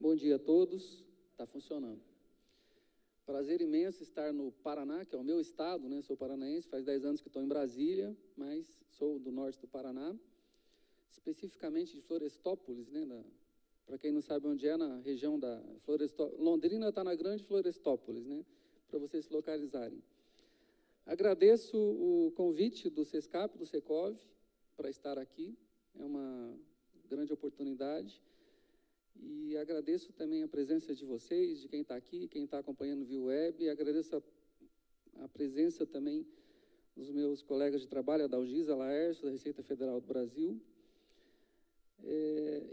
Bom dia a todos. Está funcionando. Prazer imenso estar no Paraná, que é o meu estado, né? Sou paranaense, faz 10 anos que estou em Brasília, mas sou do norte do Paraná, especificamente de Florestópolis, né? Para quem não sabe onde é, na região da Florestópolis. Londrina está na grande Florestópolis, né? Para vocês se localizarem. Agradeço o convite do SESCAP, do Secov, para estar aqui. É uma grande oportunidade. E agradeço também a presença de vocês, de quem está aqui, quem está acompanhando via web. E agradeço a presença também dos meus colegas de trabalho, a Dalgisa, a Laércio, da Receita Federal do Brasil.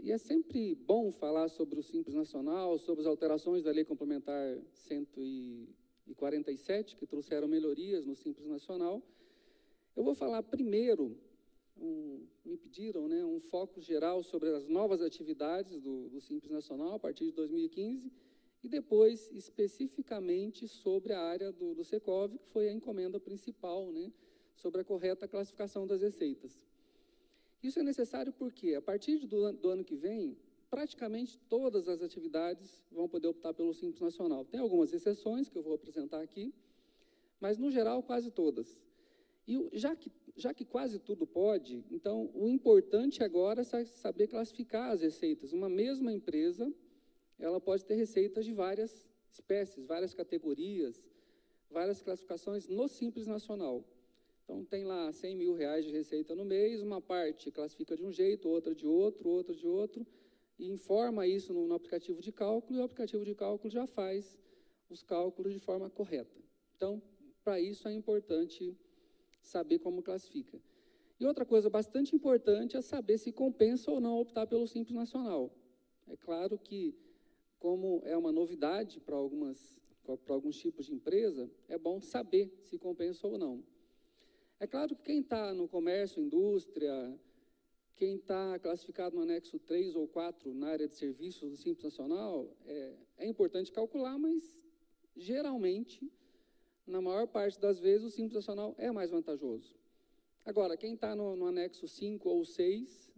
E é sempre bom falar sobre o Simples Nacional, sobre as alterações da Lei Complementar 147, que trouxeram melhorias no Simples Nacional. Eu vou falar primeiro, me pediram, né, um foco geral sobre as novas atividades do Simples Nacional a partir de 2015 e depois especificamente sobre a área do Secov, que foi a encomenda principal, né, sobre a correta classificação das receitas. Isso é necessário porque, a partir do ano que vem, praticamente todas as atividades vão poder optar pelo Simples Nacional. Tem algumas exceções que eu vou apresentar aqui, mas, no geral, quase todas. E já que quase tudo pode, então, o importante agora é saber classificar as receitas. Uma mesma empresa, ela pode ter receitas de várias espécies, várias categorias, várias classificações no Simples Nacional. Então, tem lá R$100 mil de receita no mês, uma parte classifica de um jeito, outra de outro, outra de outro, e informa isso no aplicativo de cálculo, e o aplicativo de cálculo já faz os cálculos de forma correta. Então, para isso é importante saber como classifica. E outra coisa bastante importante é saber se compensa ou não optar pelo Simples Nacional. É claro que, como é uma novidade para alguns tipos de empresa, é bom saber se compensa ou não. É claro que quem está no comércio, indústria, quem está classificado no anexo 3 ou 4 na área de serviços do Simples Nacional, é importante calcular, mas, geralmente, na maior parte das vezes, o Simples Nacional é mais vantajoso. Agora, quem está no anexo 5 ou 6,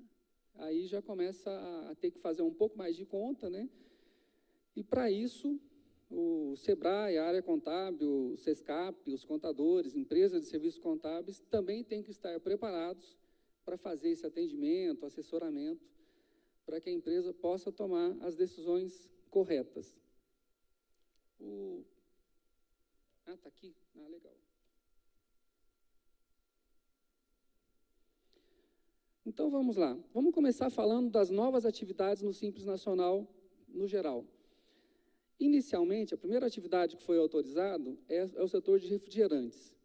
aí já começa a ter que fazer um pouco mais de conta, né? E, para isso, o SEBRAE, a área contábil, o SESCAP, os contadores, empresas de serviços contábeis, também têm que estar preparados para fazer esse atendimento, assessoramento, para que a empresa possa tomar as decisões corretas. Está aqui? Legal. Então, vamos lá. Vamos começar falando das novas atividades no Simples Nacional, no geral. Inicialmente, a primeira atividade que foi autorizado é o setor de refrigerantes.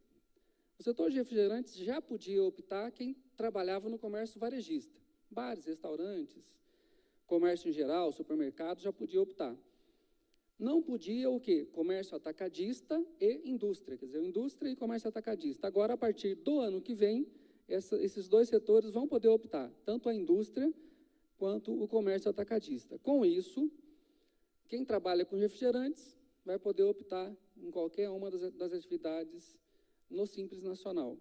O setor de refrigerantes já podia optar quem trabalhava no comércio varejista. Bares, restaurantes, comércio em geral, supermercados, já podia optar. Não podia o quê? Comércio atacadista e indústria, quer dizer, indústria e comércio atacadista. Agora, a partir do ano que vem, esses dois setores vão poder optar, tanto a indústria quanto o comércio atacadista. Com isso, quem trabalha com refrigerantes vai poder optar em qualquer uma das atividades no Simples Nacional.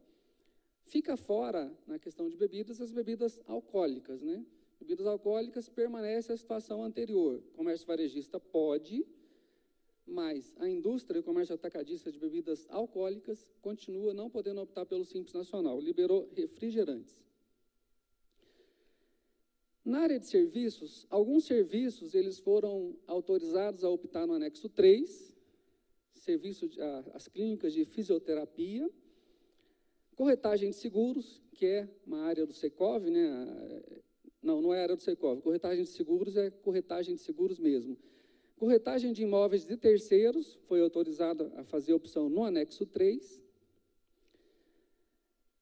Fica fora, na questão de bebidas, as bebidas alcoólicas, né? Bebidas alcoólicas permanece a situação anterior. O comércio varejista pode, mas a indústria e o comércio atacadista de bebidas alcoólicas continua não podendo optar pelo Simples Nacional. Liberou refrigerantes. Na área de serviços, alguns serviços eles foram autorizados a optar no anexo 3, as clínicas de fisioterapia, corretagem de seguros, que é uma área do Secov, né? Não é área do Secov, corretagem de seguros é corretagem de seguros mesmo. Corretagem de imóveis de terceiros, foi autorizada a fazer opção no anexo 3.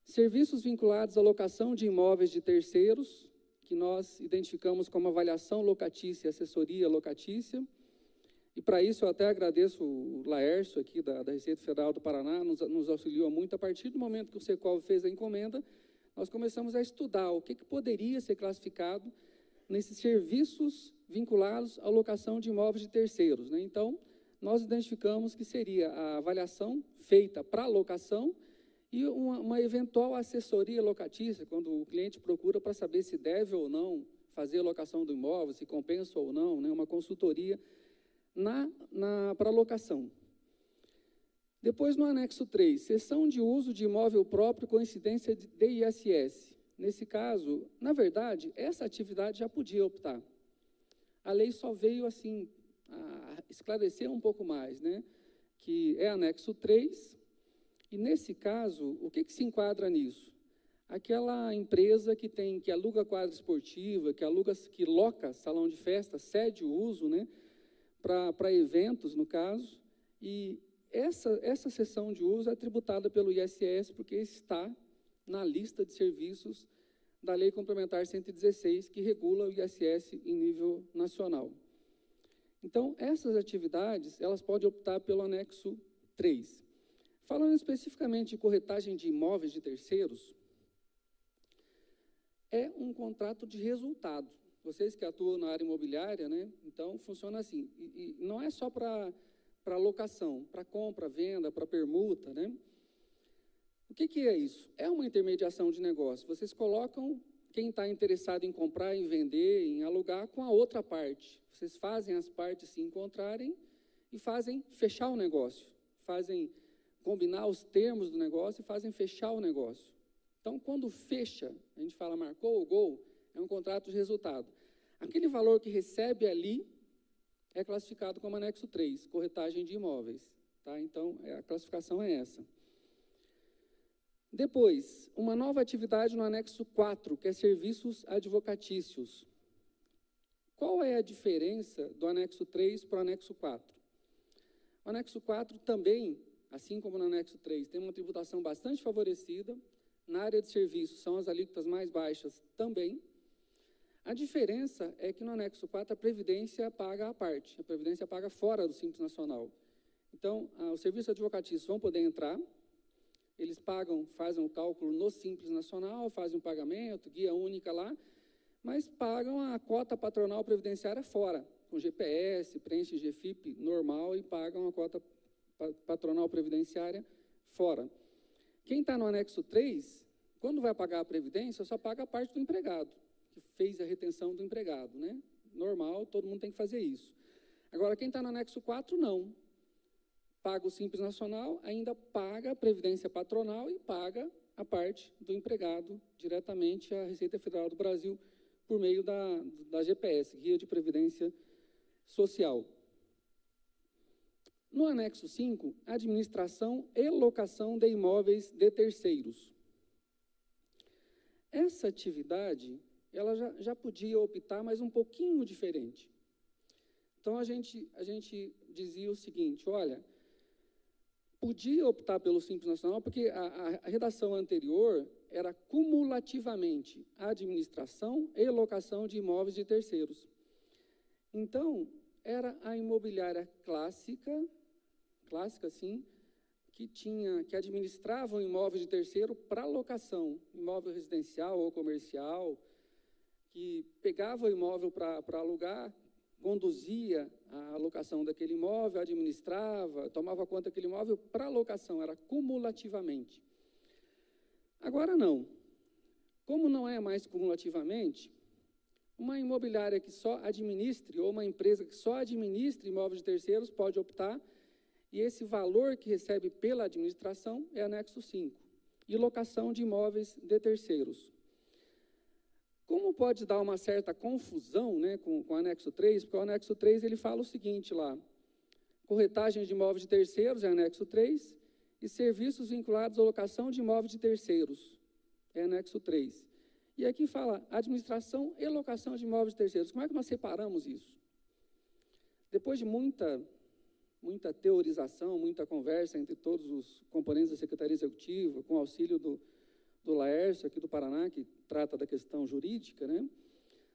Serviços vinculados à locação de imóveis de terceiros, que nós identificamos como avaliação locatícia e assessoria locatícia. E, para isso, eu até agradeço o Laércio, aqui da Receita Federal do Paraná, nos auxiliou muito. A partir do momento que o Secov fez a encomenda, nós começamos a estudar o que poderia ser classificado nesses serviços vinculados à locação de imóveis de terceiros, né? Então, nós identificamos que seria a avaliação feita para locação e uma eventual assessoria locatícia, quando o cliente procura para saber se deve ou não fazer a locação do imóvel, se compensa ou não, né, uma consultoria para locação. Depois, no anexo 3, cessão de uso de imóvel próprio com incidência de ISS. Nesse caso, na verdade, essa atividade já podia optar. A lei só veio, assim, a esclarecer um pouco mais, né, que é anexo 3, e nesse caso, o que se enquadra nisso? Aquela empresa que aluga quadra esportiva, que loca salão de festa, cede o uso, né, para eventos, no caso, e essa cessão de uso é tributada pelo ISS, porque está na lista de serviços da Lei Complementar 116, que regula o ISS em nível nacional. Então, essas atividades, elas podem optar pelo anexo 3. Falando especificamente de corretagem de imóveis de terceiros, é um contrato de resultado. Vocês que atuam na área imobiliária, né? Então, funciona assim. E não é só para locação, para compra, venda, para permuta, né? O que é isso? É uma intermediação de negócio. Vocês colocam quem está interessado em comprar, em vender, em alugar com a outra parte. Vocês fazem as partes se encontrarem e fazem fechar o negócio. Fazem combinar os termos do negócio e fazem fechar o negócio. Então, quando fecha, a gente fala marcou o gol, é um contrato de resultado. Aquele valor que recebe ali é classificado como anexo 3, corretagem de imóveis. Tá? Então, a classificação é essa. Depois, uma nova atividade no anexo 4, que é serviços advocatícios. Qual é a diferença do anexo 3 para o anexo 4? O anexo 4 também, assim como no anexo 3, tem uma tributação bastante favorecida. Na área de serviços, são as alíquotas mais baixas também. A diferença é que no anexo 4 a Previdência paga à parte, a Previdência paga fora do Simples Nacional. Então, os serviços advocatícios vão poder entrar, eles pagam, fazem o cálculo no Simples Nacional, fazem o pagamento, guia única lá, mas pagam a cota patronal previdenciária fora, com GPS, preenche GFIP normal e pagam a cota patronal previdenciária fora. Quem está no anexo 3, quando vai pagar a Previdência, só paga a parte do empregado, que fez a retenção do empregado, né? Normal, todo mundo tem que fazer isso. Agora, quem está no anexo 4, não. Paga o Simples Nacional, ainda paga a Previdência Patronal e paga a parte do empregado diretamente à Receita Federal do Brasil por meio da GPS, Guia de Previdência Social. No anexo 5, administração e locação de imóveis de terceiros. Essa atividade, ela já podia optar, mas um pouquinho diferente. Então, a gente dizia o seguinte, olha, podia optar pelo Simples Nacional, porque a redação anterior era cumulativamente administração e locação de imóveis de terceiros. Então, era a imobiliária clássica sim, que administrava um imóvel de terceiro para locação, imóvel residencial ou comercial, que pegava o imóvel para alugar, conduzia a alocação daquele imóvel, administrava, tomava conta daquele imóvel para locação, era cumulativamente. Agora não. Como não é mais cumulativamente, uma imobiliária que só administre, ou uma empresa que só administre imóveis de terceiros pode optar, e esse valor que recebe pela administração é anexo 5, e locação de imóveis de terceiros. Como pode dar uma certa confusão, né, com o anexo 3, porque o anexo 3 ele fala o seguinte lá, corretagem de imóveis de terceiros é anexo 3, e serviços vinculados à locação de imóveis de terceiros é anexo 3. E aqui fala administração e locação de imóveis de terceiros. Como é que nós separamos isso? Depois de muita teorização, muita conversa entre todos os componentes da Secretaria Executiva, com auxílio do Laércio, aqui do Paraná, que trata da questão jurídica, né?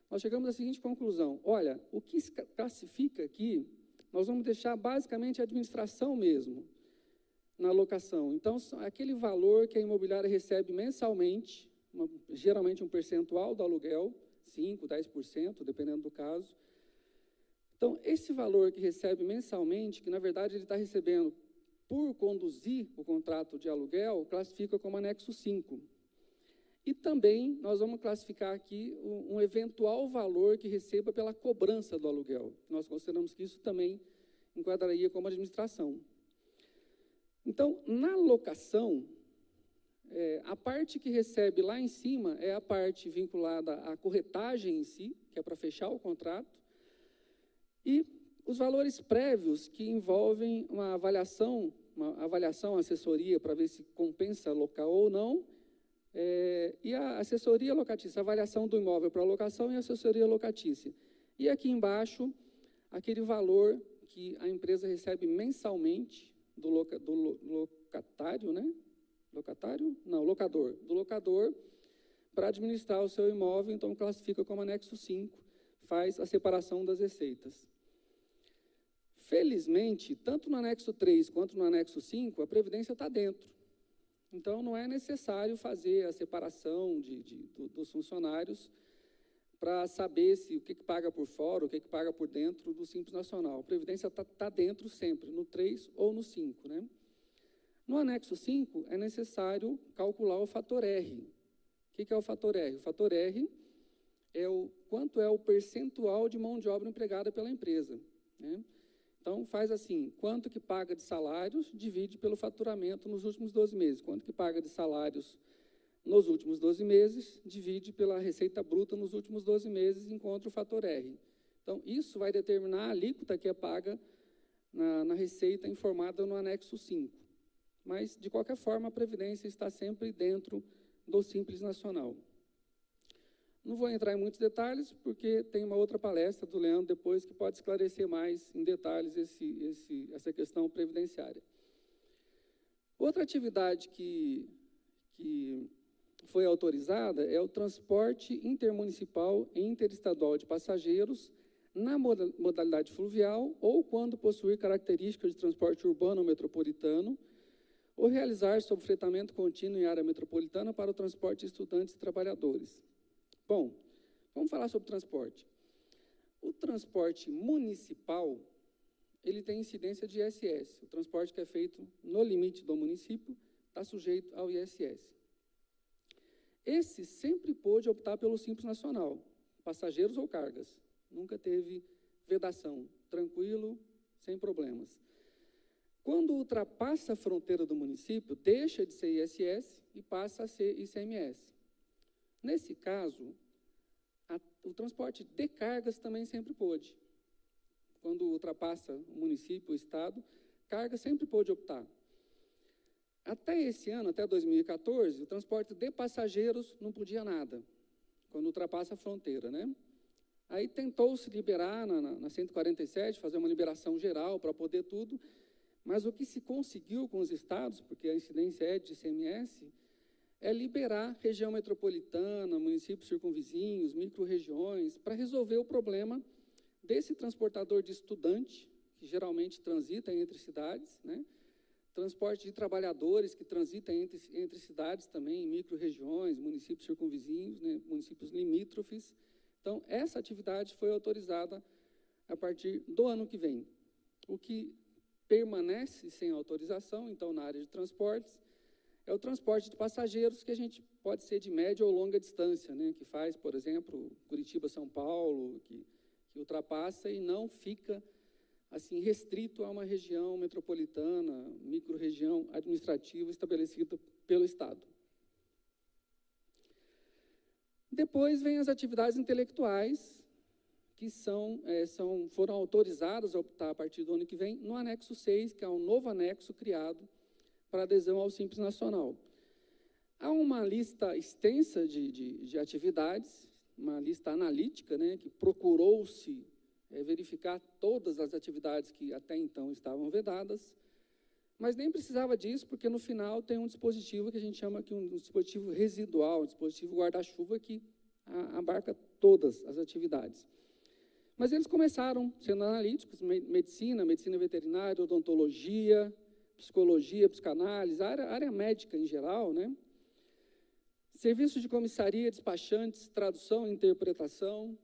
Nós chegamos à seguinte conclusão, olha, o que se classifica aqui, nós vamos deixar basicamente a administração mesmo, na locação. Então, aquele valor que a imobiliária recebe mensalmente, geralmente um percentual do aluguel, 5%, 10%, dependendo do caso. Então, esse valor que recebe mensalmente, que na verdade ele está recebendo por conduzir o contrato de aluguel, classifica como anexo 5. E também nós vamos classificar aqui um eventual valor que receba pela cobrança do aluguel. Nós consideramos que isso também enquadraria como administração. Então, na locação, a parte que recebe lá em cima é a parte vinculada à corretagem em si, que é para fechar o contrato, e os valores prévios que envolvem uma avaliação assessoria para ver se compensa alocar ou não, e a assessoria locatícia, a avaliação do imóvel para locação e a assessoria locatícia. E aqui embaixo, aquele valor que a empresa recebe mensalmente do locatário, né? Locatário? Não, locador. Do locador para administrar o seu imóvel, então classifica como anexo 5, faz a separação das receitas. Felizmente, tanto no anexo 3 quanto no anexo 5, a Previdência está dentro. Então, não é necessário fazer a separação dos funcionários para saber o que paga por fora, o que paga por dentro do Simples Nacional. A Previdência está dentro sempre, no 3 ou no 5. Né? No anexo 5, é necessário calcular o fator R. O que é o fator R? O fator R é quanto é o percentual de mão de obra empregada pela empresa. Né? Então, faz assim, quanto que paga de salários, divide pelo faturamento nos últimos 12 meses. Quanto que paga de salários nos últimos 12 meses, divide pela receita bruta nos últimos 12 meses, encontra o fator R. Então, isso vai determinar a alíquota que é paga na receita informada no anexo 5. Mas, de qualquer forma, a Previdência está sempre dentro do Simples Nacional. Não vou entrar em muitos detalhes, porque tem uma outra palestra do Leandro depois que pode esclarecer mais em detalhes essa questão previdenciária. Outra atividade que foi autorizada é o transporte intermunicipal e interestadual de passageiros na modalidade fluvial ou quando possuir características de transporte urbano ou metropolitano, ou realizar sob fretamento contínuo em área metropolitana para o transporte de estudantes e trabalhadores. Bom, vamos falar sobre transporte. O transporte municipal, ele tem incidência de ISS. O transporte que é feito no limite do município está sujeito ao ISS. Esse sempre pôde optar pelo Simples Nacional, passageiros ou cargas. Nunca teve vedação, tranquilo, sem problemas. Quando ultrapassa a fronteira do município, deixa de ser ISS e passa a ser ICMS. Nesse caso, o transporte de cargas também sempre pôde. Quando ultrapassa o município, o estado, carga sempre pôde optar. Até esse ano, até 2014, o transporte de passageiros não podia nada, quando ultrapassa a fronteira, né? Aí tentou-se liberar na 147, fazer uma liberação geral para poder tudo, mas o que se conseguiu com os estados, porque a incidência é de ICMS, é liberar região metropolitana, municípios circunvizinhos, micro-regiões, para resolver o problema desse transportador de estudante, que geralmente transita entre cidades, né? Transporte de trabalhadores que transitam entre cidades também, em micro-regiões, municípios circunvizinhos, né? Municípios limítrofes. Então, essa atividade foi autorizada a partir do ano que vem. O que permanece sem autorização, então, na área de transportes, é o transporte de passageiros, que a gente pode ser de média ou longa distância, né? Que faz, por exemplo, Curitiba-São Paulo, que ultrapassa e não fica assim, restrito a uma região metropolitana, micro-região administrativa estabelecida pelo Estado. Depois vem as atividades intelectuais, que foram autorizadas a optar a partir do ano que vem, no anexo 6, que é um novo anexo criado para adesão ao Simples Nacional. Há uma lista extensa de atividades, uma lista analítica, né, que procurou-se verificar todas as atividades que até então estavam vedadas, mas nem precisava disso, porque no final tem um dispositivo que a gente chama aqui um dispositivo residual, um dispositivo guarda-chuva que abarca todas as atividades. Mas eles começaram sendo analíticos, medicina veterinária, odontologia, psicologia, psicanálise, área médica em geral, né? Serviços de comissaria, despachantes, tradução e interpretação,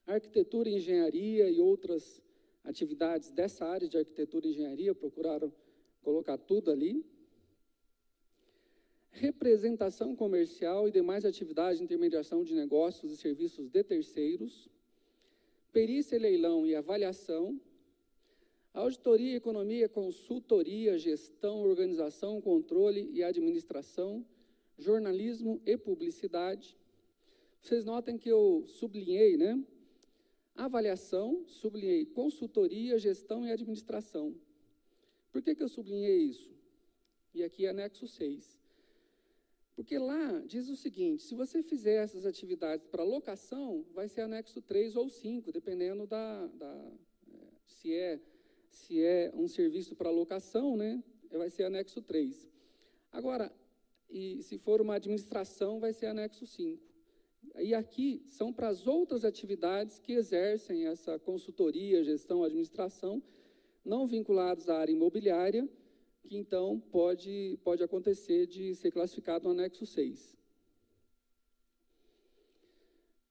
arquitetura e engenharia e outras atividades dessa área de arquitetura e engenharia, procuraram colocar tudo ali. representação comercial e demais atividades de intermediação de negócios e serviços de terceiros, perícia, leilão e avaliação, auditoria, economia, consultoria, gestão, organização, controle e administração, jornalismo e publicidade. Vocês notem que eu sublinhei, né? Avaliação, sublinhei consultoria, gestão e administração. Por que eu sublinhei isso? E aqui é anexo 6. Porque lá diz o seguinte, se você fizer essas atividades para locação, vai ser anexo 3 ou 5, dependendo se é um serviço para locação, né, vai ser anexo 3. Agora, e se for uma administração, vai ser anexo 5. E aqui são para as outras atividades que exercem essa consultoria, gestão, administração, não vinculados à área imobiliária, que então pode acontecer de ser classificado no anexo 6.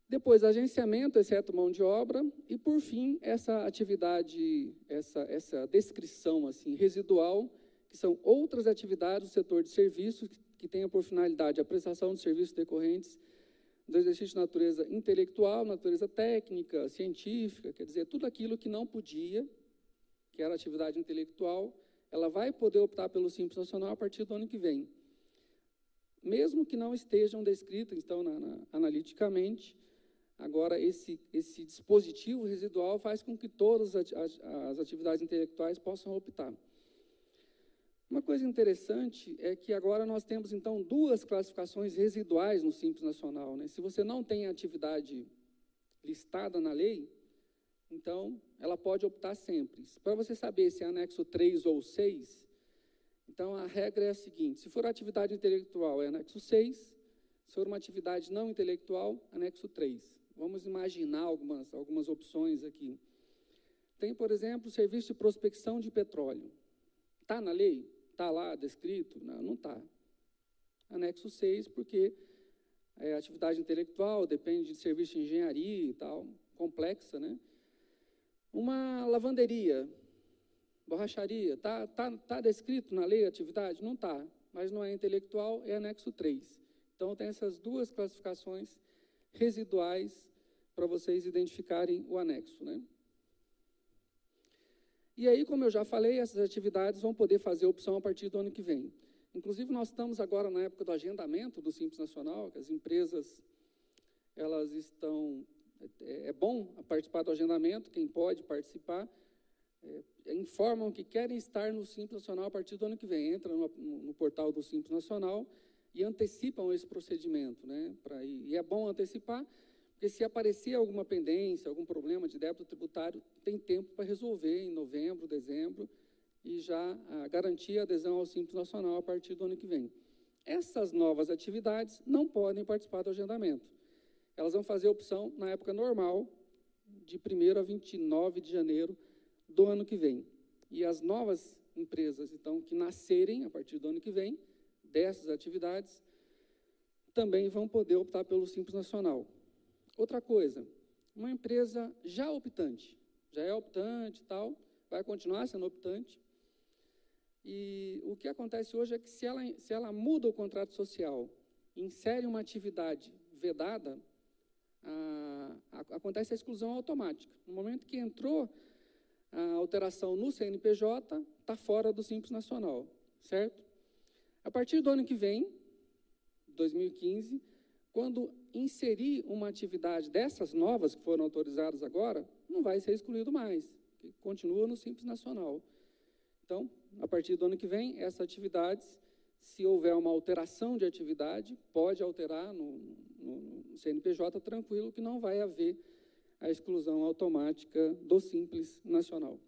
Depois, agenciamento, exceto mão de obra, e por fim, essa atividade, essa descrição assim, residual, que são outras atividades do setor de serviços que tenham por finalidade a prestação de serviços decorrentes do exercício de natureza intelectual, natureza técnica, científica, quer dizer, tudo aquilo que não podia, que era atividade intelectual, ela vai poder optar pelo Simples Nacional a partir do ano que vem. Mesmo que não estejam descritas, então, analiticamente, agora esse dispositivo residual faz com que todas as atividades intelectuais possam optar. Uma coisa interessante é que agora nós temos, então, 2 classificações residuais no Simples Nacional, né? Se você não tem atividade listada na lei, então, ela pode optar sempre. Para você saber se é anexo 3 ou 6, então a regra é a seguinte, se for atividade intelectual, é anexo 6, se for uma atividade não intelectual, anexo 3. Vamos imaginar algumas opções aqui. Tem, por exemplo, o serviço de prospecção de petróleo. Está na lei? Está lá descrito? Não está. Anexo 6, porque é atividade intelectual, depende de serviço de engenharia e tal, complexa, né? Uma lavanderia, borracharia, tá descrito na lei a atividade? Não está, mas não é intelectual, é anexo 3. Então, tem essas 2 classificações residuais para vocês identificarem o anexo, né? E aí, como eu já falei, essas atividades vão poder fazer opção a partir do ano que vem. Inclusive, nós estamos agora na época do agendamento do Simples Nacional, que as empresas, elas estão... É bom participar do agendamento, quem pode participar, informam que querem estar no Simples Nacional a partir do ano que vem. Entram no portal do Simples Nacional e antecipam esse procedimento, né? E é bom antecipar, porque se aparecer alguma pendência, algum problema de débito tributário, tem tempo para resolver em novembro, dezembro, e já garantir a adesão ao Simples Nacional a partir do ano que vem. Essas novas atividades não podem participar do agendamento. Elas vão fazer opção na época normal, de 1º a 29 de janeiro do ano que vem. E as novas empresas, então, que nascerem a partir do ano que vem, dessas atividades, também vão poder optar pelo Simples Nacional. Outra coisa, uma empresa já é optante e tal, vai continuar sendo optante, e o que acontece hoje é que se ela muda o contrato social, insere uma atividade vedada, acontece a exclusão automática. No momento que entrou a alteração no CNPJ, está fora do Simples Nacional, certo? A partir do ano que vem, 2015, quando inserir uma atividade dessas novas que foram autorizadas agora, não vai ser excluído mais, continua no Simples Nacional. Então, a partir do ano que vem, essas atividades, se houver uma alteração de atividade, pode alterar no CNPJ tranquilo, que não vai haver a exclusão automática do Simples Nacional.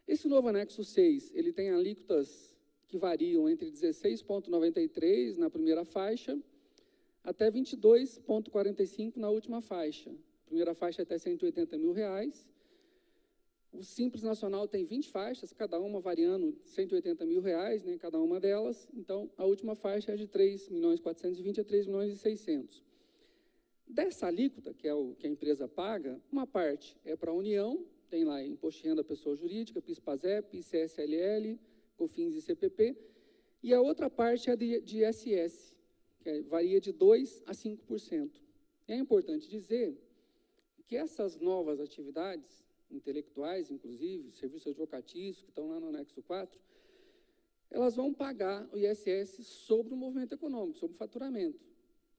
Esse novo anexo 6, ele tem alíquotas que variam entre 16,93 na primeira faixa até 22,45 na última faixa. A primeira faixa é até R$180 mil. O Simples Nacional tem 20 faixas, cada uma variando R$180 mil, né, cada uma delas. Então, a última faixa é de 3.420.000 a 3.600.000. Dessa alíquota, que é o que a empresa paga, uma parte é para a União, tem lá Imposto de Renda Pessoa Jurídica, PIS-PASEP, ICSLL, COFINS e CPP, E a outra parte é de ISS, que varia de 2% a 5%. É importante dizer que essas novas atividades, intelectuais, inclusive, serviços advocatícios, que estão lá no anexo 4, elas vão pagar o ISS sobre o movimento econômico, sobre o faturamento.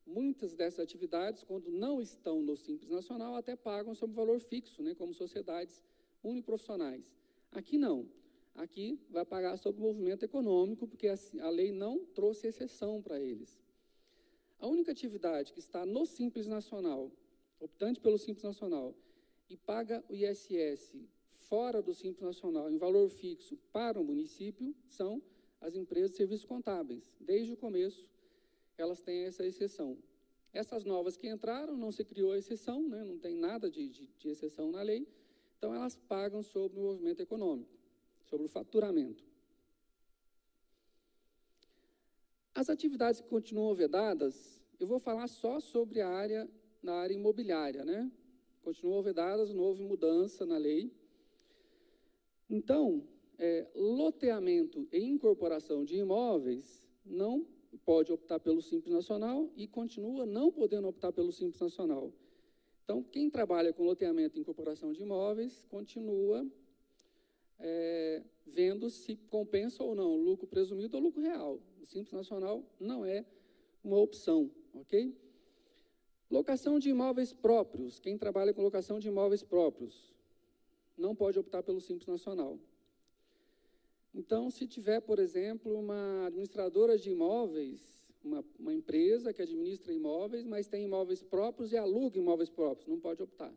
Muitas dessas atividades, quando não estão no Simples Nacional, até pagam sobre valor fixo, né, como sociedades uniprofissionais. Aqui não. Aqui vai pagar sobre o movimento econômico, porque a lei não trouxe exceção para eles. A única atividade que está no Simples Nacional, optante pelo Simples Nacional, e paga o ISS fora do Simples Nacional, em valor fixo, para o município, são as empresas de serviços contábeis. Desde o começo, elas têm essa exceção. Essas novas que entraram, não se criou a exceção, né, não tem nada de exceção na lei, então elas pagam sobre o movimento econômico, sobre o faturamento. As atividades que continuam vedadas, eu vou falar só sobre na área imobiliária, né? Continuam vedadas, não houve mudança na lei. Então, loteamento e incorporação de imóveis não pode optar pelo Simples Nacional e continua não podendo optar pelo Simples Nacional. Então, quem trabalha com loteamento e incorporação de imóveis continua vendo se compensa ou não lucro presumido ou lucro real. O Simples Nacional não é uma opção, ok? Locação de imóveis próprios. Quem trabalha com locação de imóveis próprios não pode optar pelo Simples Nacional. Então, se tiver, por exemplo, uma administradora de imóveis, uma empresa que administra imóveis, mas tem imóveis próprios e aluga imóveis próprios, não pode optar.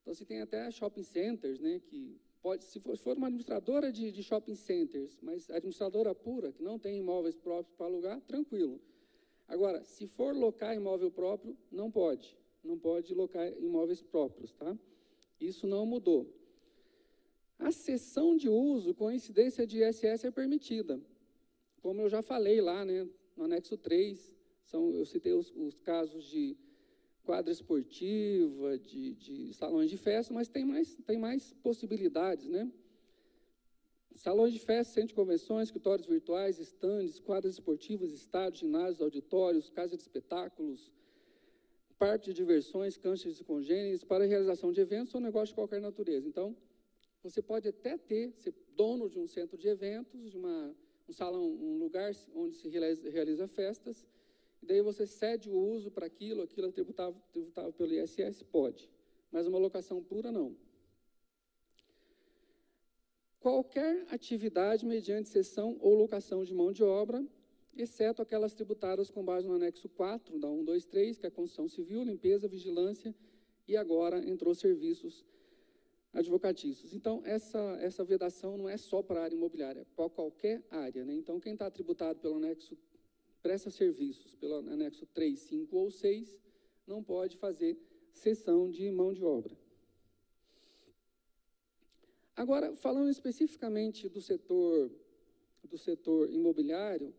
Então, se tem até shopping centers, né, que pode, se for uma administradora de shopping centers, mas administradora pura, que não tem imóveis próprios para alugar, tranquilo. Agora, se for locar imóvel próprio, não pode locar imóveis próprios, tá? Isso não mudou. A cessão de uso com incidência de ISS é permitida. Como eu já falei lá, né, no anexo 3, eu citei os casos de quadra esportiva, de salões de festa, mas tem mais possibilidades, né? Salões de festa, centro de convenções, escritórios virtuais, estandes, quadras esportivas, estádios, ginásios, auditórios, casas de espetáculos, parques de diversões, canchas de congêneres, para a realização de eventos ou negócio de qualquer natureza. Então, você pode até ser dono de um centro de eventos, de um salão, um lugar onde se realiza festas, e daí você cede o uso para aquilo é tributável pelo ISS, pode, mas uma locação pura, não. Qualquer atividade mediante cessão ou locação de mão de obra, exceto aquelas tributadas com base no anexo 4 da 123, que é a construção civil, limpeza, vigilância, e agora entrou serviços advocatícios. Então, essa vedação não é só para a área imobiliária, para qualquer área, né? Então, quem está tributado pelo anexo, presta serviços pelo anexo 3, 5 ou 6, não pode fazer cessão de mão de obra. Agora, falando especificamente do setor imobiliário,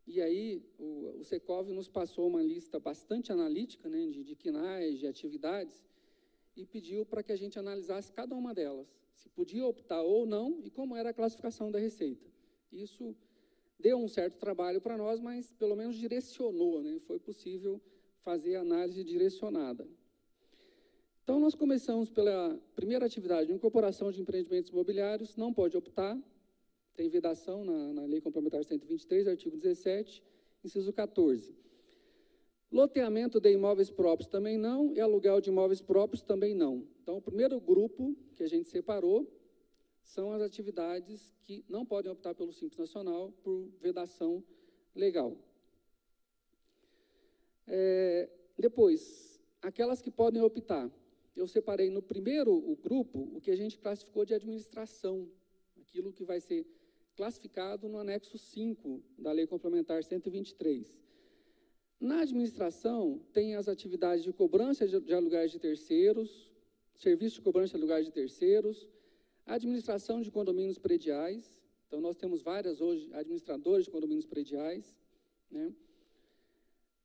e aí o Secov nos passou uma lista bastante analítica, né, de quinais, de atividades, e pediu para que a gente analisasse cada uma delas, se podia optar ou não, e como era a classificação da receita. Isso deu um certo trabalho para nós, mas pelo menos direcionou, né, foi possível fazer a análise direcionada. Então, nós começamos pela primeira atividade, incorporação de empreendimentos imobiliários, não pode optar, tem vedação na Lei Complementar 123, artigo 17, inciso 14. Loteamento de imóveis próprios também não, e aluguel de imóveis próprios também não. Então, o primeiro grupo que a gente separou são as atividades que não podem optar pelo Simples Nacional por vedação legal. Depois, aquelas que podem optar. Eu separei no primeiro grupo o que a gente classificou de administração, aquilo que vai ser classificado no anexo 5 da Lei Complementar 123. Na administração, tem as atividades de cobrança de aluguéis de terceiros, serviço de cobrança de aluguéis de terceiros, administração de condomínios prediais. Então, nós temos várias hoje administradores de condomínios prediais, né?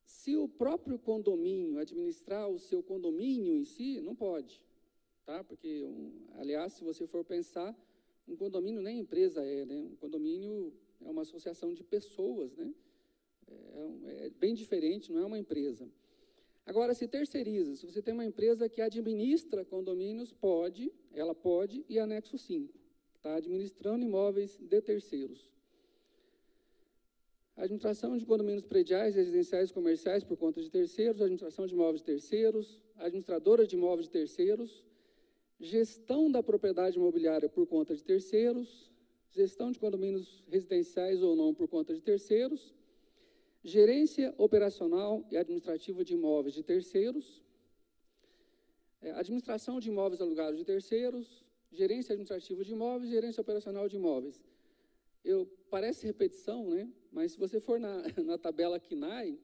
Se o próprio condomínio administrar o seu condomínio em si, não pode, tá? Porque, aliás, se você for pensar, um condomínio nem empresa é, né? Um condomínio é uma associação de pessoas, né? É bem diferente, não é uma empresa. Agora, se terceiriza, se você tem uma empresa que administra condomínios, ela pode, e anexo 5, está administrando imóveis de terceiros. Administração de condomínios prediais, residenciais e comerciais por conta de terceiros, administração de imóveis de terceiros, administradora de imóveis de terceiros, gestão da propriedade imobiliária por conta de terceiros, gestão de condomínios residenciais ou não por conta de terceiros, gerência operacional e administrativa de imóveis de terceiros, administração de imóveis alugados de terceiros, gerência administrativa de imóveis, gerência operacional de imóveis. Parece repetição, né? Mas se você for na tabela KNAI,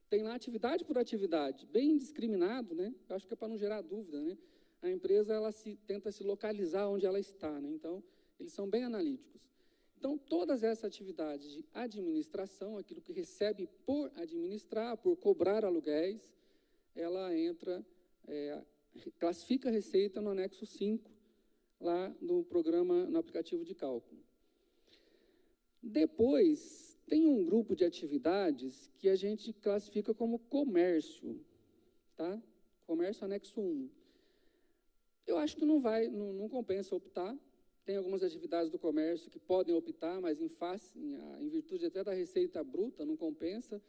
tem lá atividade por atividade, bem discriminado, né? Eu acho que é para não gerar dúvida, né? A empresa, ela tenta se localizar onde ela está, né? Então, eles são bem analíticos. Então, todas essas atividades de administração, aquilo que recebe por administrar, por cobrar aluguéis, ela entra, classifica a receita no anexo 5, lá no programa, no aplicativo de cálculo. Depois, tem um grupo de atividades que a gente classifica como comércio, tá? Comércio anexo 1. Eu acho que não compensa optar. Tem algumas atividades do comércio que podem optar, mas em virtude até da receita bruta, não compensa.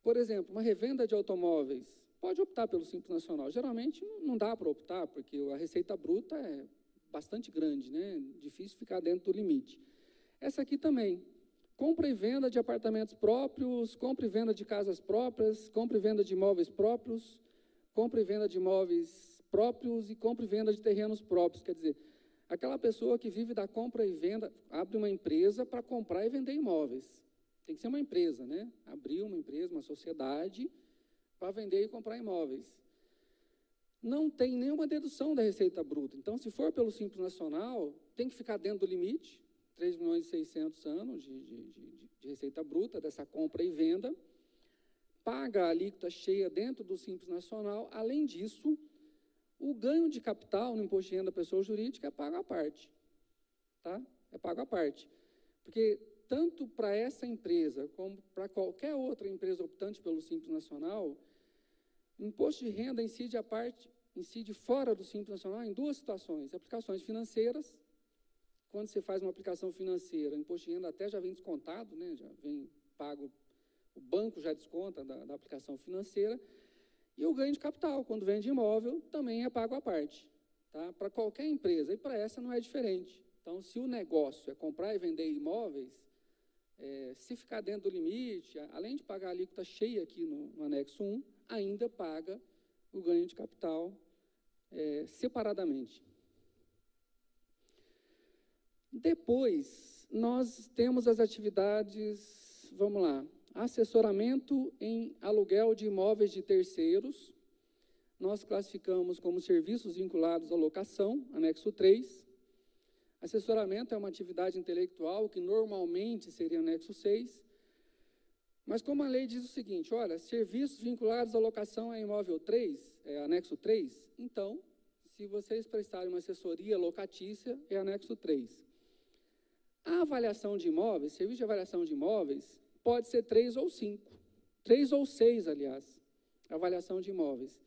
Por exemplo, uma revenda de automóveis, pode optar pelo Simples Nacional. Geralmente não dá para optar, porque a receita bruta é bastante grande, né? Difícil ficar dentro do limite. Essa aqui também, compra e venda de apartamentos próprios, compra e venda de casas próprias, compra e venda de imóveis próprios, compra e venda de imóveis próprios e compra e venda de terrenos próprios. Quer dizer, aquela pessoa que vive da compra e venda, abre uma empresa para comprar e vender imóveis. Tem que ser uma empresa, né? Abrir uma empresa, uma sociedade, para vender e comprar imóveis. Não tem nenhuma dedução da receita bruta. Então, se for pelo Simples Nacional, tem que ficar dentro do limite, 3.600.000 anos de receita bruta, dessa compra e venda, paga a alíquota cheia dentro do Simples Nacional. Além disso, o ganho de capital no imposto de renda da pessoa jurídica é pago à parte, tá? É pago à parte. Porque tanto para essa empresa como para qualquer outra empresa optante pelo Simples Nacional, o imposto de renda incide fora do Simples Nacional em duas situações: aplicações financeiras. Quando você faz uma aplicação financeira, o imposto de renda até já vem descontado, né? Já vem pago, o banco já desconta da aplicação financeira. E o ganho de capital, quando vende imóvel, também é pago à parte, tá? Para qualquer empresa, e para essa não é diferente. Então, se o negócio é comprar e vender imóveis, se ficar dentro do limite, além de pagar a alíquota cheia aqui no anexo 1, ainda paga o ganho de capital separadamente. Depois, nós temos as atividades, vamos lá, assessoramento em aluguel de imóveis de terceiros. Nós classificamos como serviços vinculados à locação, anexo 3. Assessoramento é uma atividade intelectual que normalmente seria anexo 6. Mas como a lei diz o seguinte, olha, serviços vinculados à locação é imóvel 3, é anexo 3, então, se vocês prestarem uma assessoria locatícia, é anexo 3. A avaliação de imóveis, serviço de avaliação de imóveis, pode ser 3 ou 5. 3 ou 6, aliás, avaliação de imóveis.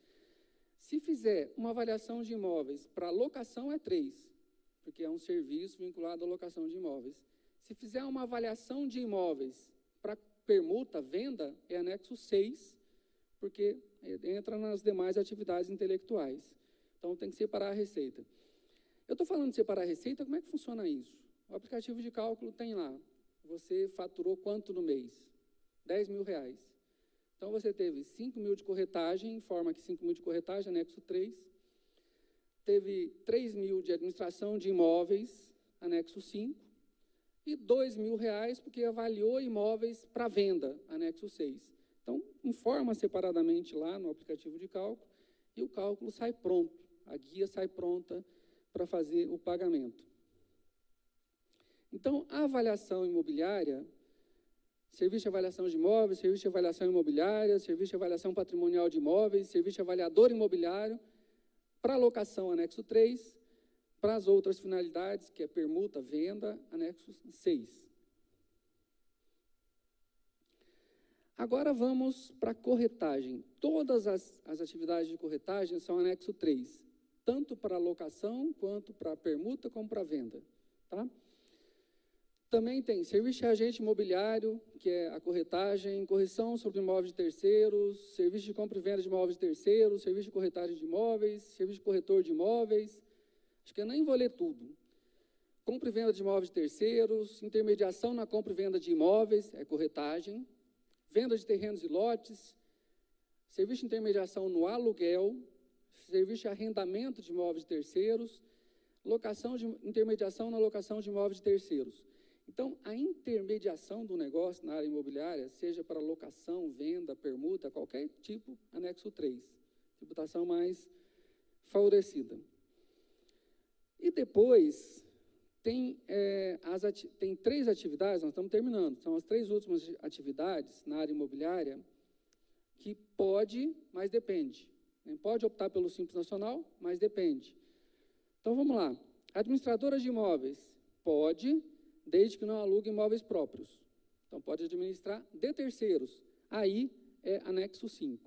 Se fizer uma avaliação de imóveis para locação, é 3, porque é um serviço vinculado à locação de imóveis. Se fizer uma avaliação de imóveis para permuta, venda, é anexo 6, porque entra nas demais atividades intelectuais. Então, tem que separar a receita. Eu estou falando de separar a receita, como é que funciona isso? O aplicativo de cálculo tem lá, você faturou quanto no mês? R$10.000. Então, você teve 5.000 de corretagem, informa que 5.000 de corretagem, anexo 3. Teve 3.000 de administração de imóveis, anexo 5. E R$2.000, porque avaliou imóveis para venda, anexo 6. Então, informa separadamente lá no aplicativo de cálculo e o cálculo sai pronto, a guia sai pronta para fazer o pagamento. Então, a avaliação imobiliária, serviço de avaliação de imóveis, serviço de avaliação imobiliária, serviço de avaliação patrimonial de imóveis, serviço de avaliador imobiliário, para locação, anexo 3, para as outras finalidades, que é permuta, venda, anexo 6. Agora vamos para a corretagem. Todas as atividades de corretagem são anexo 3, tanto para locação, quanto para permuta, como para venda. Tá? Também tem serviço de agente imobiliário, que é a corretagem, correção sobre imóveis de terceiros, serviço de compra e venda de imóveis de terceiros, serviço de corretagem de imóveis, serviço de corretor de imóveis. Acho que eu nem vou ler tudo. Compra e venda de imóveis de terceiros, intermediação na compra e venda de imóveis, é corretagem, venda de terrenos e lotes, serviço de intermediação no aluguel, serviço de arrendamento de imóveis de terceiros, intermediação na locação de imóveis de terceiros. Então, a intermediação do negócio na área imobiliária, seja para locação, venda, permuta, qualquer tipo, anexo 3, tributação mais favorecida. E depois, tem 3 atividades, nós estamos terminando, são as 3 últimas atividades na área imobiliária, que pode, mas depende. Pode optar pelo Simples Nacional, mas depende. Então, vamos lá. Administradora de imóveis, pode, desde que não alugue imóveis próprios. Então, pode administrar de terceiros. Aí é anexo 5.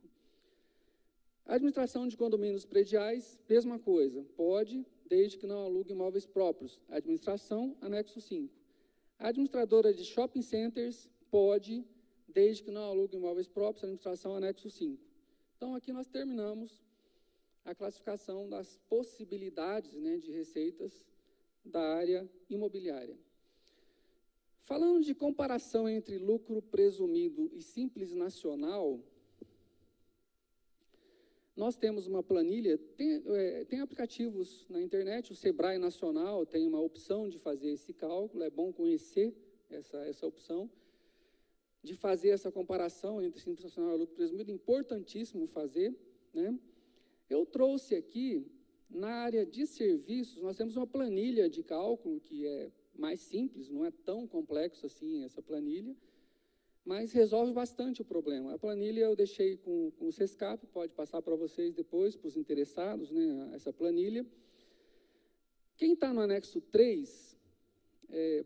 Administração de condomínios prediais, mesma coisa. Pode, desde que não alugue imóveis próprios. Administração, anexo 5. Administradora de shopping centers, pode, desde que não alugue imóveis próprios. Administração, anexo 5. Então, aqui nós terminamos a classificação das possibilidades, né, de receitas da área imobiliária. Falando de comparação entre lucro presumido e Simples Nacional, nós temos uma planilha, tem aplicativos na internet, o Sebrae Nacional tem uma opção de fazer esse cálculo, é bom conhecer essa opção, de fazer essa comparação entre Simples Nacional e lucro presumido, importantíssimo fazer, né? Eu trouxe aqui, na área de serviços, nós temos uma planilha de cálculo que é mais simples, não é tão complexo assim essa planilha, mas resolve bastante o problema. A planilha eu deixei com o Sescap, pode passar para vocês depois, para os interessados, né, essa planilha. Quem está no anexo 3,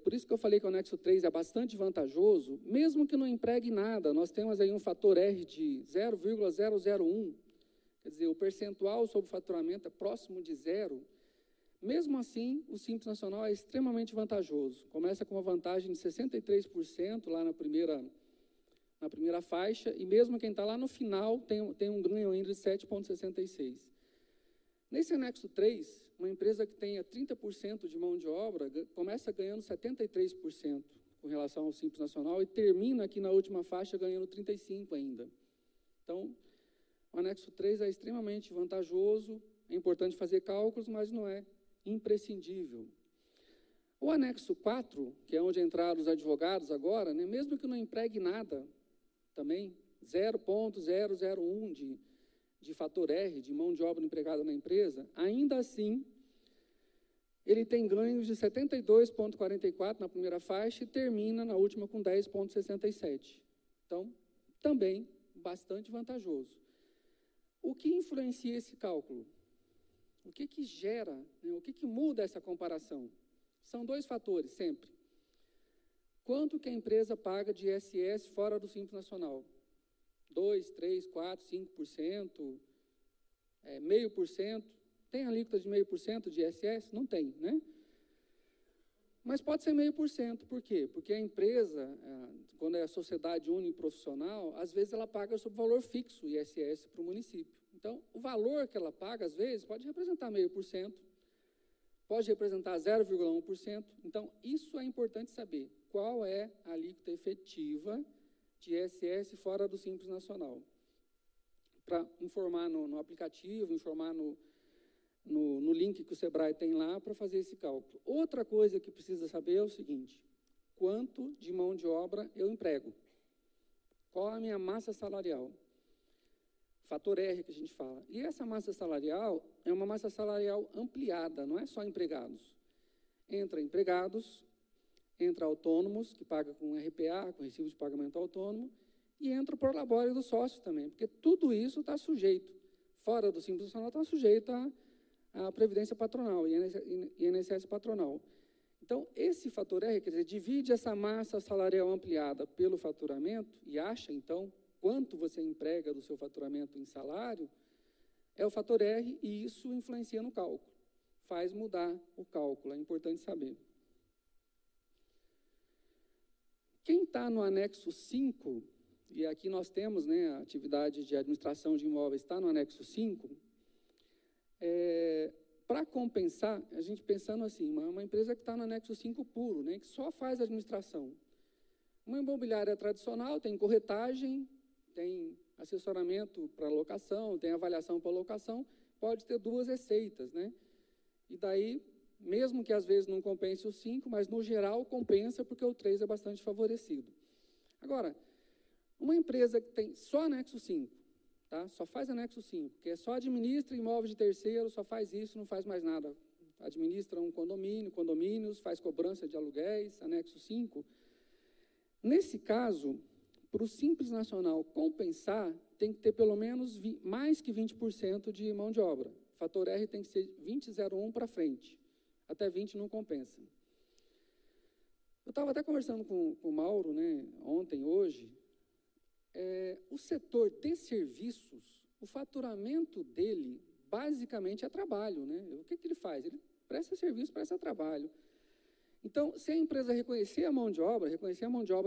por isso que eu falei que o anexo 3 é bastante vantajoso, mesmo que não empregue nada, nós temos aí um fator R de 0,001, quer dizer, o percentual sobre o faturamento é próximo de 0, mesmo assim, o Simples Nacional é extremamente vantajoso. Começa com uma vantagem de 63% lá na primeira faixa, e mesmo quem está lá no final tem um ganho ainda de 7,66%. Nesse anexo 3, uma empresa que tenha 30% de mão de obra começa ganhando 73% com relação ao Simples Nacional e termina aqui na última faixa ganhando 35% ainda. Então, o anexo 3 é extremamente vantajoso, é importante fazer cálculos, mas não é imprescindível. O anexo 4, que é onde entraram os advogados agora, né, mesmo que não empregue nada, também 0,001 de fator R, de mão de obra empregada na empresa, ainda assim, ele tem ganhos de 72,44 na primeira faixa e termina na última com 10,67. Então, também bastante vantajoso. O que influencia esse cálculo? O que gera, né, o que muda essa comparação? São 2 fatores, sempre. Quanto que a empresa paga de ISS fora do Simples Nacional? 2%, 3%, 4%, 5%, 0,5%. Tem alíquota de 0,5% de ISS? Não tem, né? Mas pode ser 0,5%. Por quê? Porque a empresa, quando é a sociedade uniprofissional, às vezes ela paga sob valor fixo ISS para o município. Então, o valor que ela paga, às vezes, pode representar 0,5%, pode representar 0,1%. Então, isso é importante saber. Qual é a alíquota efetiva de ISS fora do Simples Nacional? Para informar no aplicativo, informar no link que o Sebrae tem lá para fazer esse cálculo. Outra coisa que precisa saber é o seguinte: quanto de mão de obra eu emprego? Qual a minha massa salarial? Fator R que a gente fala. E essa massa salarial é uma massa salarial ampliada, não é só empregados. Entra empregados, entra autônomos, que paga com RPA, com recibo de pagamento autônomo, e entra o prolabore do sócio também, porque tudo isso está sujeito. Fora do Simples Nacional está sujeito à Previdência Patronal, INSS Patronal. Então, esse fator R, quer dizer, divide essa massa salarial ampliada pelo faturamento e acha, então, quanto você emprega do seu faturamento em salário, é o fator R, e isso influencia no cálculo. Faz mudar o cálculo, é importante saber. Quem está no anexo 5, e aqui nós temos, né, a atividade de administração de imóveis está no anexo 5, para compensar, a gente pensando assim, uma empresa que está no anexo 5 puro, né, que só faz administração. Uma imobiliária tradicional tem corretagem, tem assessoramento para locação, tem avaliação para locação, pode ter 2 receitas, né? E daí, mesmo que às vezes não compense o 5, mas no geral compensa porque o 3 é bastante favorecido. Agora, uma empresa que tem só anexo 5, tá? Só faz anexo 5, que é só administra imóveis de terceiro, só faz isso, não faz mais nada. Administra um condomínio, condomínios, faz cobrança de aluguéis, anexo 5. Nesse caso, para o Simples Nacional compensar, tem que ter pelo menos mais que 20% de mão de obra. O fator R tem que ser 20,01 para frente. Até 20 não compensa. Eu estava até conversando com o Mauro, né, ontem, hoje. O setor de serviços, o faturamento dele, basicamente, é trabalho, né? O que ele faz? Ele presta serviço, presta trabalho. Então, se a empresa reconhecer a mão de obra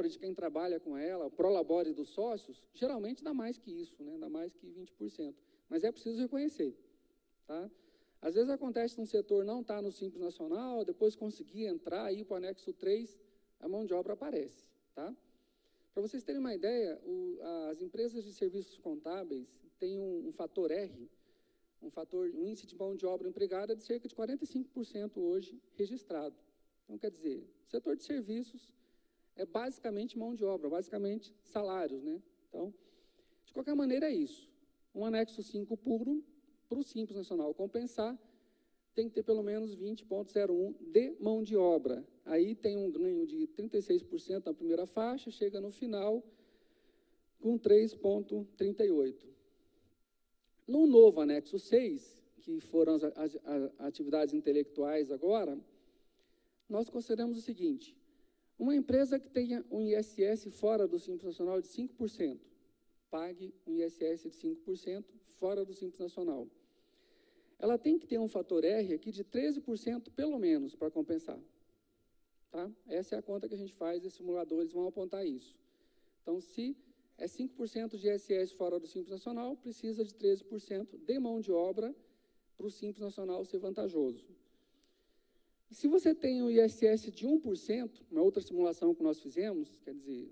de quem trabalha com ela, o prolabore dos sócios, geralmente dá mais que isso, né? Dá mais que 20%. Mas é preciso reconhecer, tá? Às vezes acontece um setor não está no Simples Nacional, depois conseguir entrar, ir para o anexo 3, a mão de obra aparece, tá? Para vocês terem uma ideia, as empresas de serviços contábeis têm um fator R, um índice de mão de obra empregada de cerca de 45% hoje registrado. Então, quer dizer, o setor de serviços é basicamente mão de obra, basicamente salários, né? Então, de qualquer maneira, é isso. Um anexo 5 puro, para o Simples Nacional compensar, tem que ter pelo menos 20,01 de mão de obra. Aí tem um ganho de 36% na primeira faixa, chega no final com 3,38. No novo anexo 6, que foram as atividades intelectuais agora, nós consideramos o seguinte: uma empresa que tenha um ISS fora do Simples Nacional de 5%, pague um ISS de 5% fora do Simples Nacional. Ela tem que ter um fator R aqui de 13% pelo menos para compensar. Tá? Essa é a conta que a gente faz, os simuladores vão apontar isso. Então, se é 5% de ISS fora do Simples Nacional, precisa de 13% de mão de obra para o Simples Nacional ser vantajoso. Se você tem um ISS de 1%, uma outra simulação que nós fizemos, quer dizer,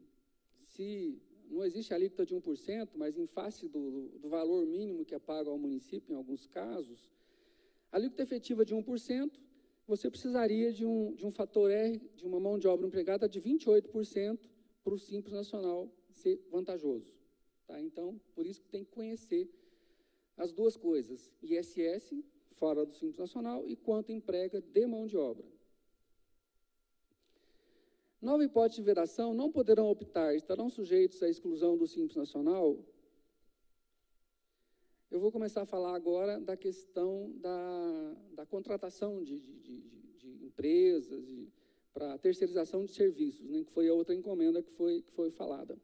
se não existe alíquota de 1%, mas em face do valor mínimo que é pago ao município, em alguns casos, a alíquota efetiva de 1%, você precisaria de um fator R, de uma mão de obra empregada de 28% para o Simples Nacional ser vantajoso. Tá? Então, por isso que tem que conhecer as duas coisas, ISS, fora do Simples Nacional, e quanto emprega de mão de obra. Nova hipótese de vedação, não poderão optar, estarão sujeitos à exclusão do Simples Nacional. Eu vou começar a falar agora da questão da contratação de empresas para terceirização de serviços, né, que foi a outra encomenda que foi falada.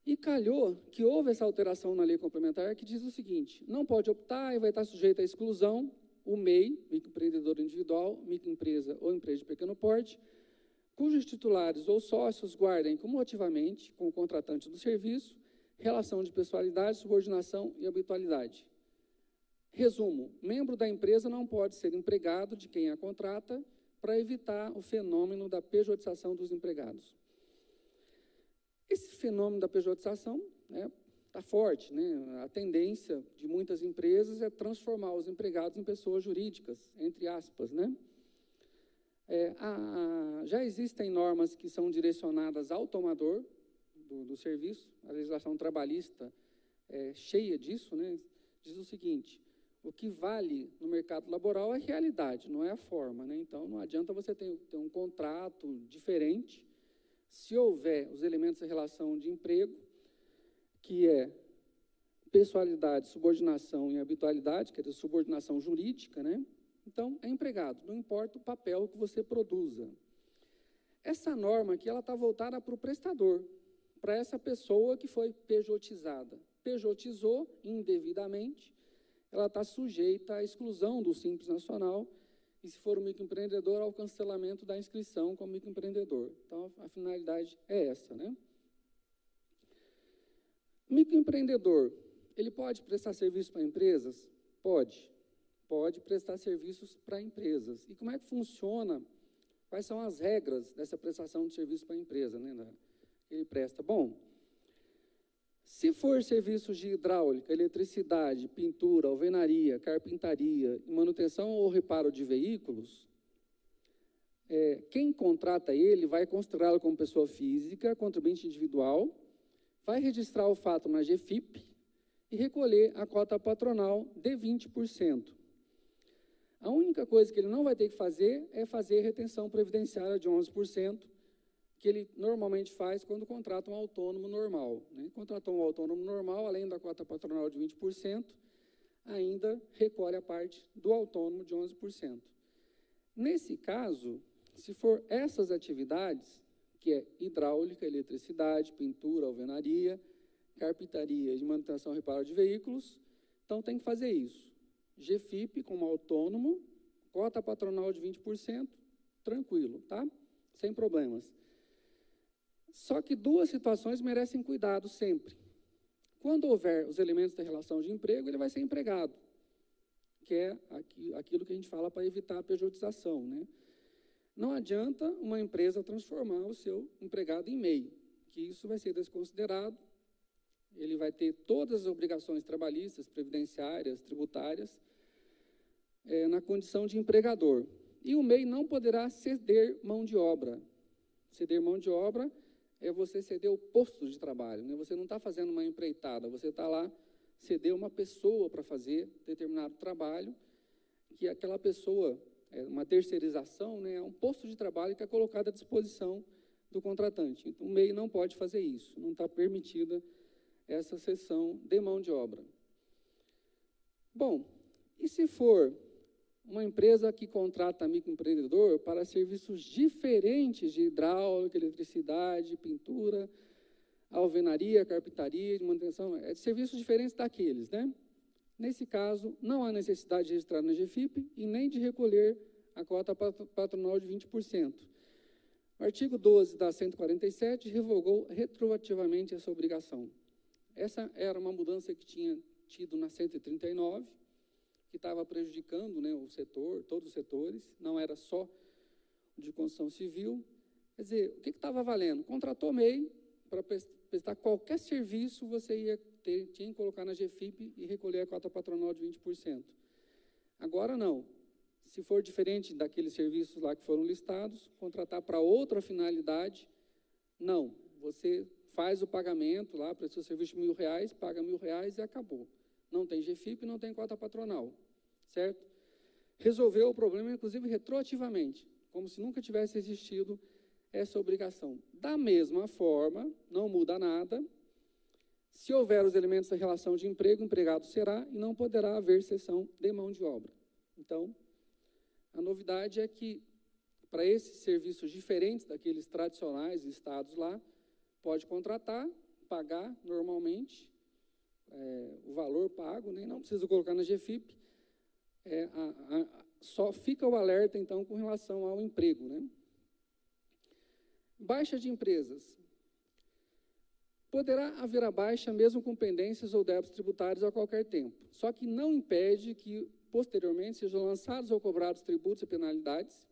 E calhou que houve essa alteração na lei complementar que diz o seguinte: não pode optar e vai estar sujeito à exclusão o MEI, microempreendedor individual, microempresa ou empresa de pequeno porte, cujos titulares ou sócios guardem cumulativamente com o contratante do serviço relação de pessoalidade, subordinação e habitualidade. Resumo: membro da empresa não pode ser empregado de quem a contrata para evitar o fenômeno da pejotização dos empregados. Esse fenômeno da pejotização está forte, né? A tendência de muitas empresas é transformar os empregados em pessoas jurídicas, entre aspas, né? Já existem normas que são direcionadas ao tomador do serviço. A legislação trabalhista é cheia disso, né? Diz o seguinte: o que vale no mercado laboral é a realidade, não é a forma, né? Então, não adianta você ter um contrato diferente se houver os elementos da relação de emprego, que é pessoalidade, subordinação e habitualidade, quer dizer, subordinação jurídica, né? Então, é empregado, não importa o papel que você produza. Essa norma aqui, ela está voltada para o prestador, para essa pessoa que foi pejotizada. Pejotizou indevidamente, ela está sujeita à exclusão do Simples Nacional e, se for um microempreendedor, ao cancelamento da inscrição como microempreendedor. Então, a finalidade é essa, né? Microempreendedor, ele pode prestar serviço para empresas? Pode. Pode prestar serviços para empresas. E como é que funciona? Quais são as regras dessa prestação de serviço para a empresa, né, que ele presta? Bom, se for serviços de hidráulica, eletricidade, pintura, alvenaria, carpintaria, manutenção ou reparo de veículos, quem contrata ele vai considerá-lo como pessoa física, contribuinte individual, vai registrar o fato na GFIP e recolher a cota patronal de 20%. A única coisa que ele não vai ter que fazer é fazer retenção previdenciária de 11%, que ele normalmente faz quando contrata um autônomo normal, né? Contratou um autônomo normal, além da cota patronal de 20%, ainda recolhe a parte do autônomo de 11%. Nesse caso, se for essas atividades, que é hidráulica, eletricidade, pintura, alvenaria, carpintaria e manutenção e reparo de veículos, então tem que fazer isso. GFIP como autônomo, cota patronal de 20%, tranquilo, tá? Sem problemas. Só que duas situações merecem cuidado sempre. Quando houver os elementos da relação de emprego, ele vai ser empregado, que é aquilo que a gente fala para evitar a pejotização, né? Não adianta uma empresa transformar o seu empregado em MEI, que isso vai ser desconsiderado, ele vai ter todas as obrigações trabalhistas, previdenciárias, tributárias, na condição de empregador. E o MEI não poderá ceder mão de obra. Ceder mão de obra é você ceder o posto de trabalho, né? Você não está fazendo uma empreitada, você está lá, ceder uma pessoa para fazer determinado trabalho, que aquela pessoa, uma terceirização, né? É um posto de trabalho que é colocado à disposição do contratante. Então, o MEI não pode fazer isso, não está permitida essa cessão de mão de obra. Bom, e se for uma empresa que contrata microempreendedor para serviços diferentes de hidráulica, eletricidade, pintura, alvenaria, carpintaria, de manutenção, serviços diferentes daqueles, né? Nesse caso, não há necessidade de registrar na GFIP e nem de recolher a cota patronal de 20%. O artigo 12 da 147 revogou retroativamente essa obrigação. Essa era uma mudança que tinha tido na 139, que estava prejudicando, né, o setor, todos os setores, não era só o de construção civil. Quer dizer, o que estava valendo? Contratou MEI, para prestar qualquer serviço, você tinha que colocar na GFIP e recolher a cota patronal de 20%. Agora não. Se for diferente daqueles serviços lá que foram listados, contratar para outra finalidade, não. Você faz o pagamento lá, prestou serviço de R$1.000, paga R$1.000 e acabou. Não tem GFIP, não tem cota patronal, certo? Resolveu o problema, inclusive, retroativamente, como se nunca tivesse existido essa obrigação. Da mesma forma, não muda nada, se houver os elementos da relação de emprego, o empregado será e não poderá haver cessão de mão de obra. Então, a novidade é que, para esses serviços diferentes daqueles tradicionais listados lá, pode contratar, pagar normalmente, o valor pago, né? Não precisa colocar na GFIP, só fica o alerta, então, com relação ao emprego, né? Baixa de empresas. Poderá haver a baixa mesmo com pendências ou débitos tributários a qualquer tempo, só que não impede que, posteriormente, sejam lançados ou cobrados tributos e penalidades,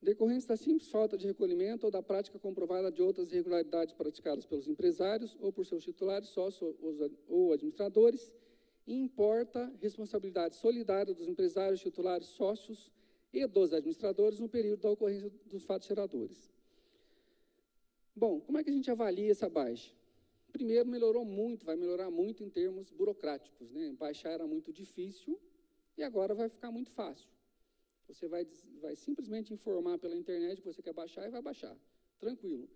decorrentes da simples falta de recolhimento ou da prática comprovada de outras irregularidades praticadas pelos empresários ou por seus titulares, sócios ou administradores, e importa responsabilidade solidária dos empresários, titulares, sócios e dos administradores no período da ocorrência dos fatos geradores. Bom, como é que a gente avalia essa baixa? Primeiro, melhorou muito, vai melhorar muito em termos burocráticos, né? Baixar era muito difícil e agora vai ficar muito fácil. Você vai simplesmente informar pela internet que você quer baixar e vai baixar. Tranquilo.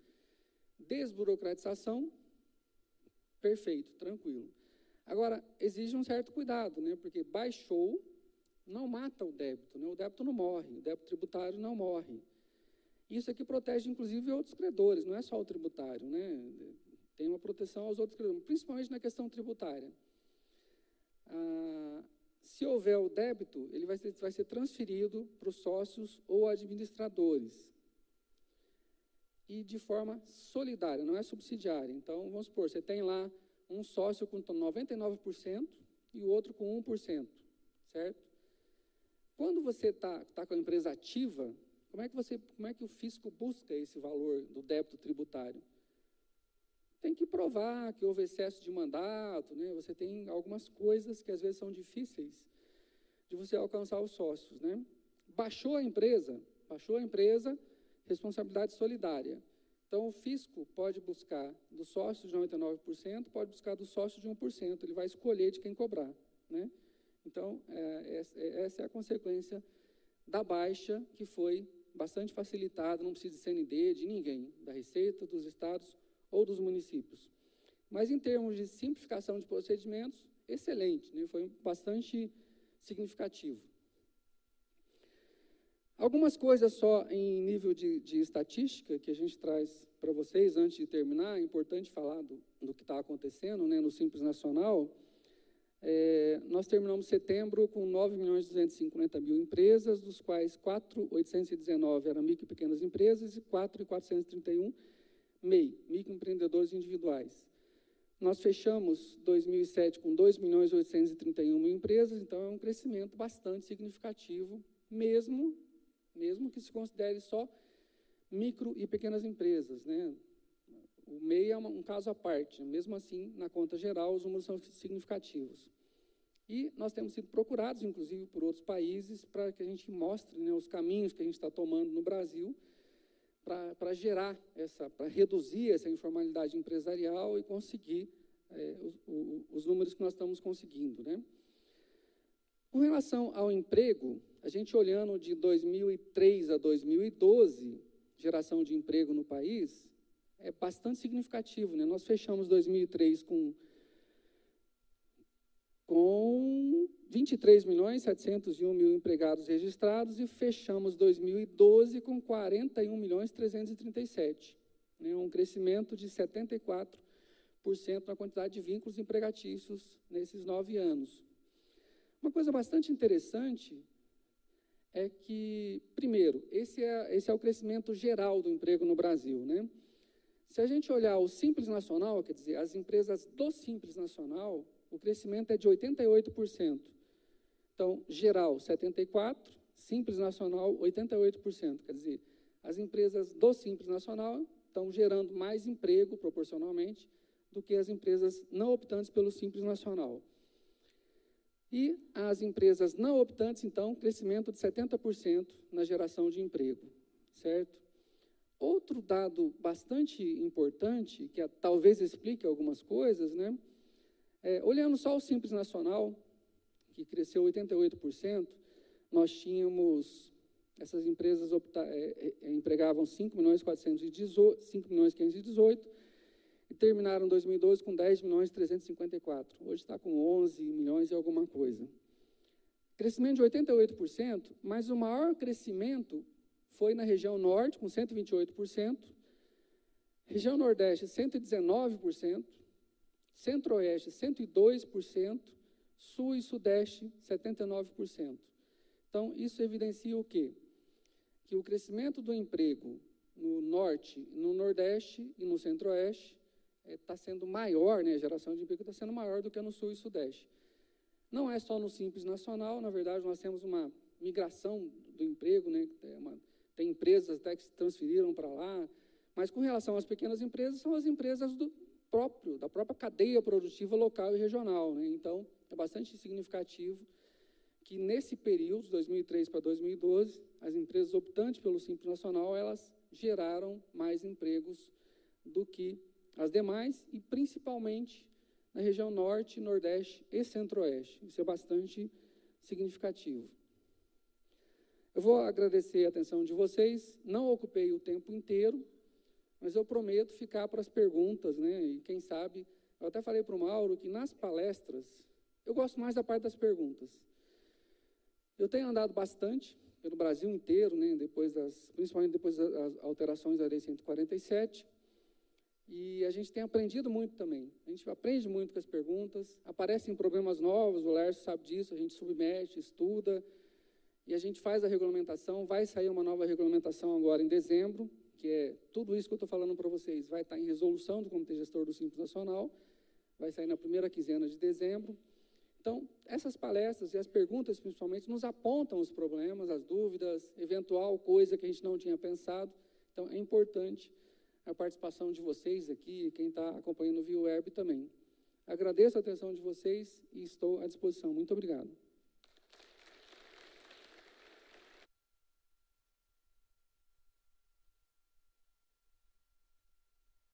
Desburocratização, perfeito, tranquilo. Agora, exige um certo cuidado, né? Porque baixou, não mata o débito, né? O débito não morre, o débito tributário não morre. Isso aqui protege, inclusive, outros credores, não é só o tributário, né? Tem uma proteção aos outros credores, principalmente na questão tributária. Se houver o débito, ele vai ser transferido para os sócios ou administradores. E de forma solidária, não é subsidiária. Então, vamos supor, você tem lá um sócio com 99% e o outro com 1%, certo? Quando você está com a empresa ativa, como é que o fisco busca esse valor do débito tributário? Tem que provar que houve excesso de mandato, né? Você tem algumas coisas que às vezes são difíceis de você alcançar os sócios, né? Baixou a empresa, responsabilidade solidária. Então, o fisco pode buscar dos sócios de 99%, pode buscar dos sócios de 1%, ele vai escolher de quem cobrar, né? Então, essa é a consequência da baixa, que foi bastante facilitada, não precisa de CND de ninguém, da Receita, dos estados ou dos municípios. Mas, em termos de simplificação de procedimentos, excelente, né? Foi bastante significativo. Algumas coisas só em nível de estatística que a gente traz para vocês antes de terminar. É importante falar do que está acontecendo, né, no Simples Nacional. Nós terminamos setembro com 9.250.000 empresas, dos quais 4.819 eram micro e pequenas empresas e 4.431 MEI, microempreendedores individuais. Nós fechamos 2007 com 2.831.000 empresas, então é um crescimento bastante significativo, mesmo que se considere só micro e pequenas empresas, né? O MEI é um caso à parte, mesmo assim, na conta geral, os números são significativos. E nós temos sido procurados, inclusive, por outros países, para que a gente mostre, né, os caminhos que a gente está tomando no Brasil para reduzir essa informalidade empresarial e conseguir os números que nós estamos conseguindo, né? Com relação ao emprego, a gente olhando de 2003 a 2012, geração de emprego no país, é bastante significativo, né? Nós fechamos 2003 com 23.701.000 empregados registrados e fechamos 2012 com 41.337.000, né? Um crescimento de 74% na quantidade de vínculos empregatícios nesses 9 anos. Uma coisa bastante interessante é que, primeiro, esse é o crescimento geral do emprego no Brasil, né? Se a gente olhar o Simples Nacional, quer dizer, as empresas do Simples Nacional, o crescimento é de 88%. Então, geral, 74%, Simples Nacional, 88%. Quer dizer, as empresas do Simples Nacional estão gerando mais emprego, proporcionalmente, do que as empresas não optantes pelo Simples Nacional. E as empresas não optantes, então, crescimento de 70% na geração de emprego, certo? Outro dado bastante importante, que talvez explique algumas coisas, né? Olhando só o Simples Nacional, que cresceu 88%, nós tínhamos, essas empresas empregavam 5.518.000 e terminaram 2012 com 10.354.000. Hoje está com 11 milhões e alguma coisa. Crescimento de 88%, mas o maior crescimento foi na região norte, com 128%, região nordeste, 119%, centro-oeste, 102%, sul e sudeste, 79%. Então, isso evidencia o quê? Que o crescimento do emprego no norte, no nordeste e no centro-oeste está sendo maior, né? A geração de emprego está sendo maior do que no sul e sudeste. Não é só no Simples Nacional, na verdade, nós temos uma migração do emprego, né? Tem empresas até que se transferiram para lá, mas com relação às pequenas empresas, são as empresas da própria cadeia produtiva local e regional, né? Então, é bastante significativo que nesse período, de 2003 para 2012, as empresas optantes pelo Simples Nacional, elas geraram mais empregos do que as demais, e principalmente na região norte, nordeste e centro-oeste. Isso é bastante significativo. Eu vou agradecer a atenção de vocês, não ocupei o tempo inteiro, mas eu prometo ficar para as perguntas, né? E quem sabe, eu até falei para o Mauro que nas palestras, eu gosto mais da parte das perguntas. Eu tenho andado bastante pelo Brasil inteiro, né, principalmente depois das alterações da Lei 147, e a gente tem aprendido muito também. A gente aprende muito com as perguntas, aparecem problemas novos, o Lércio sabe disso, a gente submete, estuda, e a gente faz a regulamentação. Vai sair uma nova regulamentação agora em dezembro, que é tudo isso que eu estou falando para vocês, vai estar em resolução do Comitê Gestor do Simples Nacional, vai sair na primeira quinzena de dezembro. Então, essas palestras e as perguntas, principalmente, nos apontam os problemas, as dúvidas, eventual coisa que a gente não tinha pensado. Então, é importante a participação de vocês aqui, quem está acompanhando via web também. Agradeço a atenção de vocês e estou à disposição. Muito obrigado.